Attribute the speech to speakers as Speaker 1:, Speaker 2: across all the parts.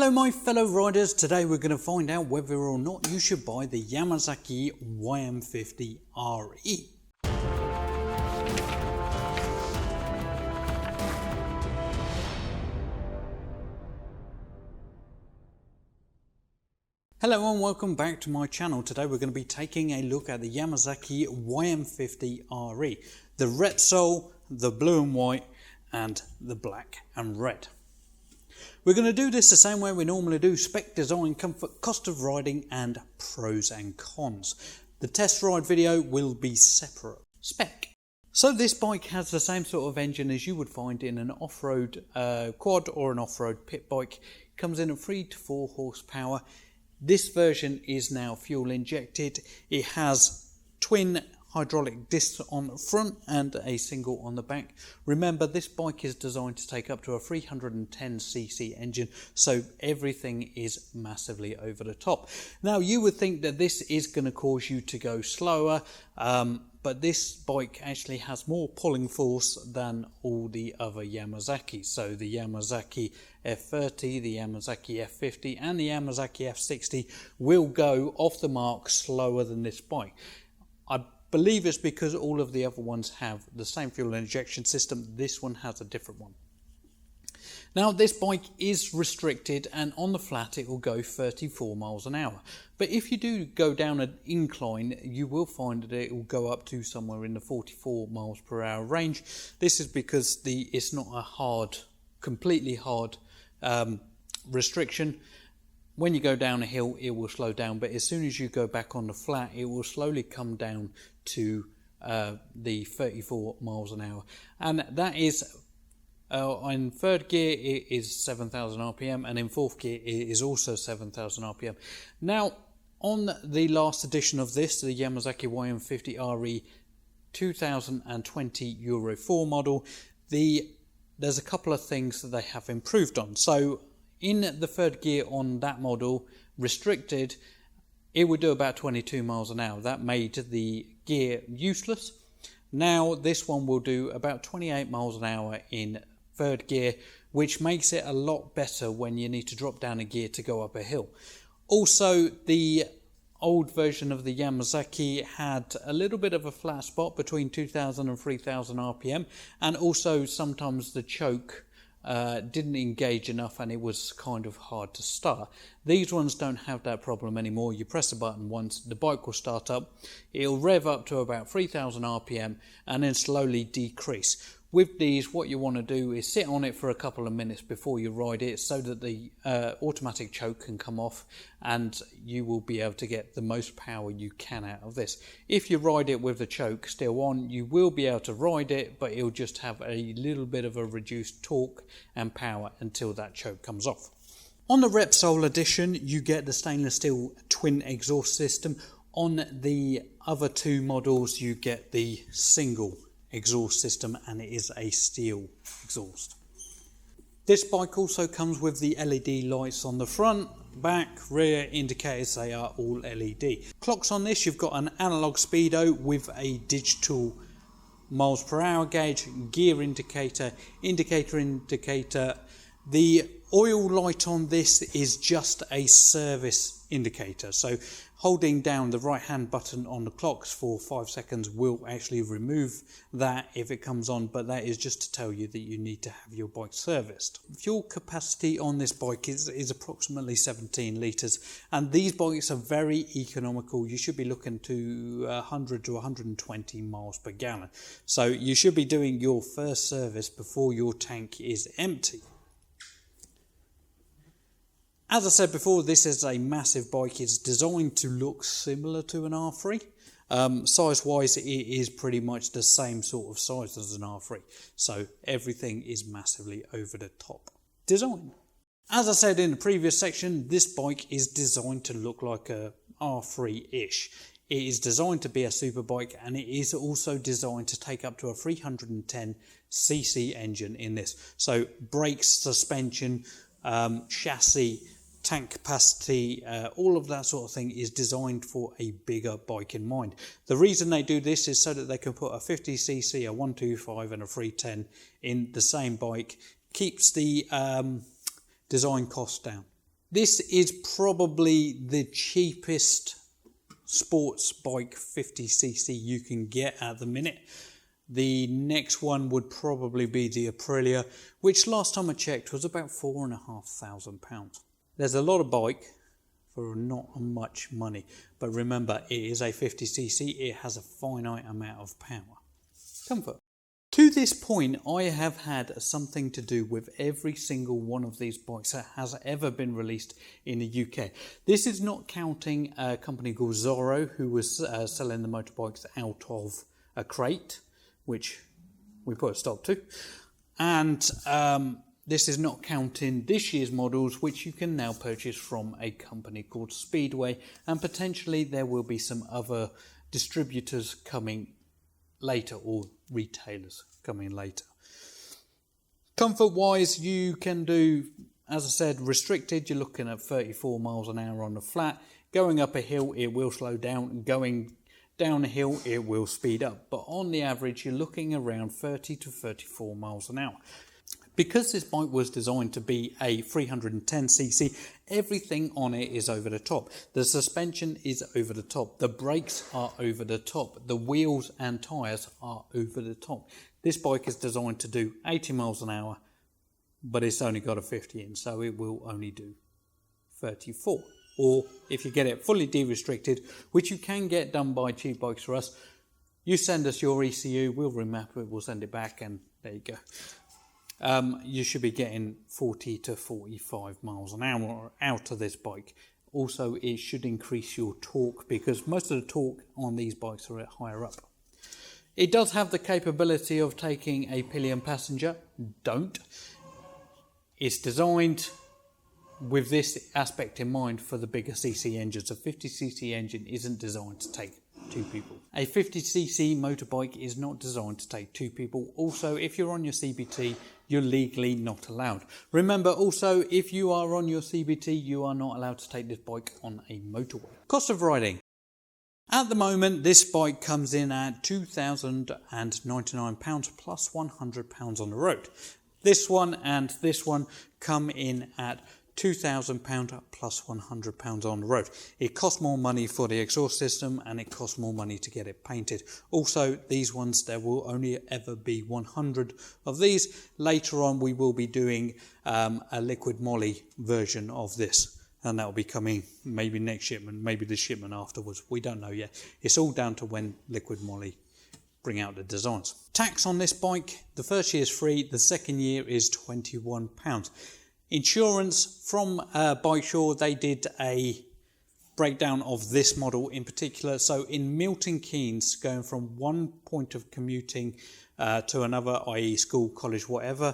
Speaker 1: Hello my fellow riders, today we're going to find out whether or not you should buy the Yamasaki YM50-RE. Hello and welcome back to my channel. Today we're going to be taking a look at the Yamasaki YM50-RE. The Repsol, the blue and white and the black and red. We're going to do this the same way we normally do: spec, design, comfort, cost of riding and pros and cons. The test ride video will be separate. Spec. So this bike has the same sort of engine as you would find in an off-road quad or an off-road pit bike. It comes in at 3 to 4 horsepower. This version is now fuel injected. It has twin hydraulic discs on the front and a single on the back. Remember, this bike is designed to take up to a 310cc engine, so everything is massively over the top. Now you would think that this is going to cause you to go slower, but this bike actually has more pulling force than all the other Yamasaki. So the Yamasaki F30, the Yamasaki F50 and the Yamasaki F60 will go off the mark slower than this bike. I believe it's because all of the other ones have the same fuel injection system. This one has a different one. Now this bike is restricted, and on the flat it will go 34 miles an hour. But if you do go down an incline, you will find that it will go up to somewhere in the 44 miles per hour range. This is because it's not a completely hard restriction. When you go down a hill, it will slow down, but as soon as you go back on the flat, it will slowly come down to the 34 miles an hour. And that is, in third gear, it is 7,000 RPM, and in fourth gear, it is also 7,000 RPM. Now, on the last edition of this, the Yamasaki YM50-RE 2020 Euro 4 model, there's a couple of things that they have improved on. So, in the third gear on that model, restricted, it would do about 22 miles an hour. That made the gear useless. Now this one will do about 28 miles an hour in third gear, which makes it a lot better when you need to drop down a gear to go up a hill. Also, the old version of the Yamasaki had a little bit of a flat spot between 2,000 and 3,000 RPM, and also sometimes the choke didn't engage enough and it was kind of hard to start. These ones don't have that problem anymore. You press the button once, the bike will start up, it'll rev up to about 3,000 RPM and then slowly decrease. With these, what you want to do is sit on it for a couple of minutes before you ride it, so that the automatic choke can come off and you will be able to get the most power you can out of this. If you ride it with the choke still on, you will be able to ride it, but it'll just have a little bit of a reduced torque and power until that choke comes off. On the Repsol edition, you get the stainless steel twin exhaust system. On the other two models, you get the single exhaust system, and it is a steel exhaust. This bike also comes with the LED lights on the front, back, rear indicators. They are all LED. Clocks on this, you've got an analog speedo with a digital miles per hour gauge, gear indicator, indicator. The oil light on this is just a service indicator, so holding down the right hand button on the clocks for 5 seconds will actually remove that if it comes on, but that is just to tell you that you need to have your bike serviced. Fuel capacity on this bike is approximately 17 litres, and these bikes are very economical. You should be looking to 100 to 120 miles per gallon, so you should be doing your first service before your tank is empty. As I said before, this is a massive bike. It's designed to look similar to an R3. Size-wise, it is pretty much the same sort of size as an R3. So everything is massively over the top. Design. As I said in the previous section, this bike is designed to look like a R3-ish. It is designed to be a super bike, and it is also designed to take up to a 310cc engine in this. So brakes, suspension, chassis, tank capacity, all of that sort of thing is designed for a bigger bike in mind. The reason they do this is so that they can put a 50cc, a 125 and a 310 in the same bike. Keeps the design costs down. This is probably the cheapest sports bike 50cc you can get at the minute. The next one would probably be the Aprilia, which last time I checked was about £4,500. There's a lot of bike for not much money, but remember, it is a 50cc, it has a finite amount of power. Comfort. To this point, I have had something to do with every single one of these bikes that has ever been released in the UK. This is not counting a company called Zorro, who was selling the motorbikes out of a crate, which we put a stop to. And this is not counting this year's models, which you can now purchase from a company called Speedway. And potentially there will be some other distributors coming later, or retailers coming later. Comfort wise, you can do, as I said, restricted. You're looking at 34 miles an hour on the flat. Going up a hill, it will slow down. Going down a hill, it will speed up. But on the average, you're looking around 30 to 34 miles an hour. Because this bike was designed to be a 310cc, everything on it is over the top. The suspension is over the top. The brakes are over the top. The wheels and tyres are over the top. This bike is designed to do 80 miles an hour, but it's only got a 50 in, so it will only do 34. Or if you get it fully de-restricted, which you can get done by Cheap Bikes for Us, you send us your ECU, we'll remap it, we'll send it back, and there you go. You should be getting 40 to 45 miles an hour out of this bike. Also, it should increase your torque, because most of the torque on these bikes are higher up. It does have the capability of taking a pillion passenger. Don't. It's designed with this aspect in mind for the bigger CC engines. A 50cc engine isn't designed to take two people. A 50cc motorbike is not designed to take two people. Also, if you're on your CBT, you're legally not allowed. Remember also, if you are on your CBT, you are not allowed to take this bike on a motorway. Cost of riding. At the moment, this bike comes in at £2,099 plus £100 on the road. This one and this one come in at £2,000 plus £100 on the road. It costs more money for the exhaust system, and it costs more money to get it painted. Also, these ones, there will only ever be 100 of these. Later on, we will be doing a liquid moly version of this, and that will be coming maybe next shipment, maybe the shipment afterwards. We don't know yet. It's all down to when liquid moly bring out the designs. Tax on this bike, the first year is free, the second year is £21. Insurance from BikeSure, they did a breakdown of this model in particular. So in Milton Keynes, going from one point of commuting to another, i.e. school, college, whatever,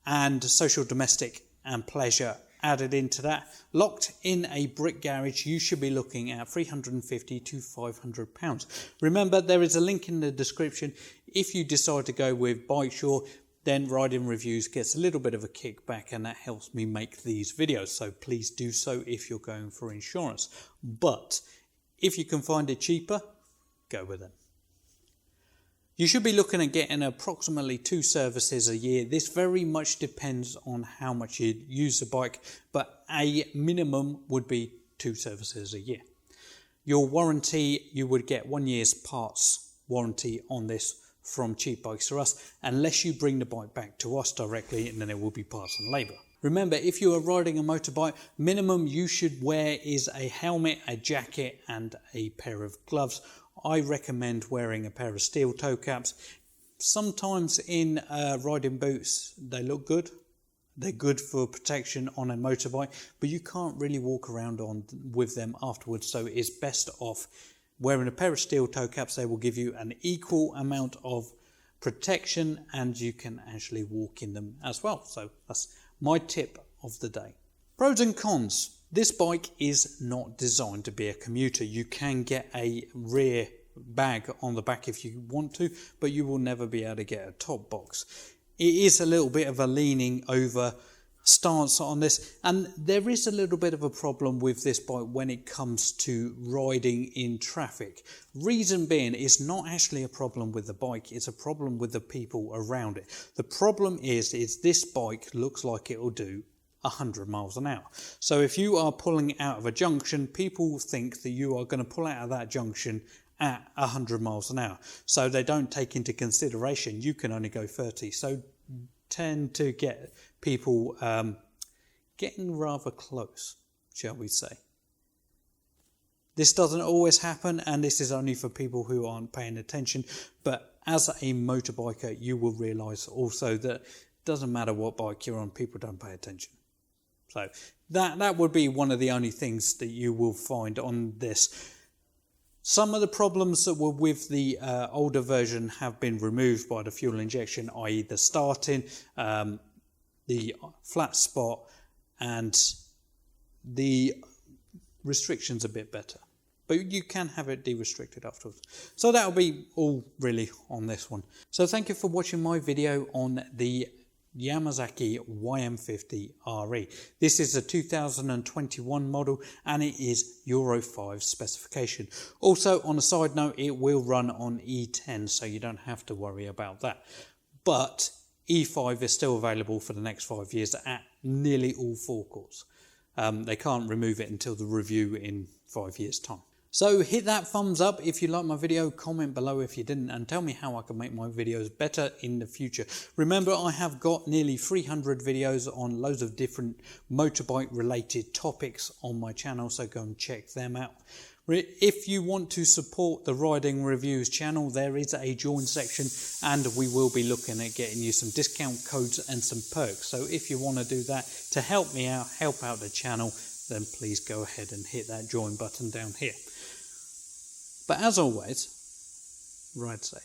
Speaker 1: and social, domestic and pleasure added into that, locked in a brick garage, you should be looking at £350 to £500. Remember, there is a link in the description. If you decide to go with BikeSure, then Riding Reviews gets a little bit of a kickback, and that helps me make these videos. So please do so if you're going for insurance. But if you can find it cheaper, go with it. You should be looking at getting approximately 2 services a year. This very much depends on how much you use the bike, but a minimum would be 2 services a year. Your warranty, you would get 1 year's parts warranty on this from Cheap Bikes for Us, unless you bring the bike back to us directly, and then it will be parts and labour. Remember, if you are riding a motorbike, minimum you should wear is a helmet, a jacket and a pair of gloves. I recommend wearing a pair of steel toe caps. Sometimes in riding boots, they look good. They're good for protection on a motorbike, but you can't really walk around with them afterwards, so it's best off wearing a pair of steel toe caps. They will give you an equal amount of protection, and you can actually walk in them as well. So that's my tip of the day. Pros and cons. This bike is not designed to be a commuter. You can get a rear bag on the back if you want to, but you will never be able to get a top box. It is a little bit of a leaning over stance on this, and there is a little bit of a problem with this bike when it comes to riding in traffic. Reason being, it's not actually a problem with the bike, it's a problem with the people around it. The problem is this bike looks like it will do 100 miles an hour. So if you are pulling out of a junction, people think that you are going to pull out of that junction at 100 miles an hour. So they don't take into consideration you can only go 30. So tend to get people getting rather close, shall we say. This doesn't always happen, and this is only for people who aren't paying attention. But as a motorbiker, you will realise also that it doesn't matter what bike you're on, people don't pay attention. So that would be one of the only things that you will find on this. Some of the problems that were with the older version have been removed by the fuel injection, i.e. the starting, the flat spot, and the restrictions a bit better. But you can have it de-restricted afterwards. So that'll be all really on this one. So thank you for watching my video on the Yamasaki YM50-RE. This is a 2021 model and it is Euro 5 specification. Also, on a side note, it will run on E10, so you don't have to worry about that. But E5 is still available for the next 5 years at nearly all forecourts. They can't remove it until the review in 5 years' time. So hit that thumbs up if you like my video, comment below if you didn't, and tell me how I can make my videos better in the future. Remember, I have got nearly 300 videos on loads of different motorbike related topics on my channel, so go and check them out. If you want to support the Riding Reviews channel, there is a join section, and we will be looking at getting you some discount codes and some perks. So if you want to do that to help me out, help out the channel, then please go ahead and hit that join button down here. But as always, ride safe.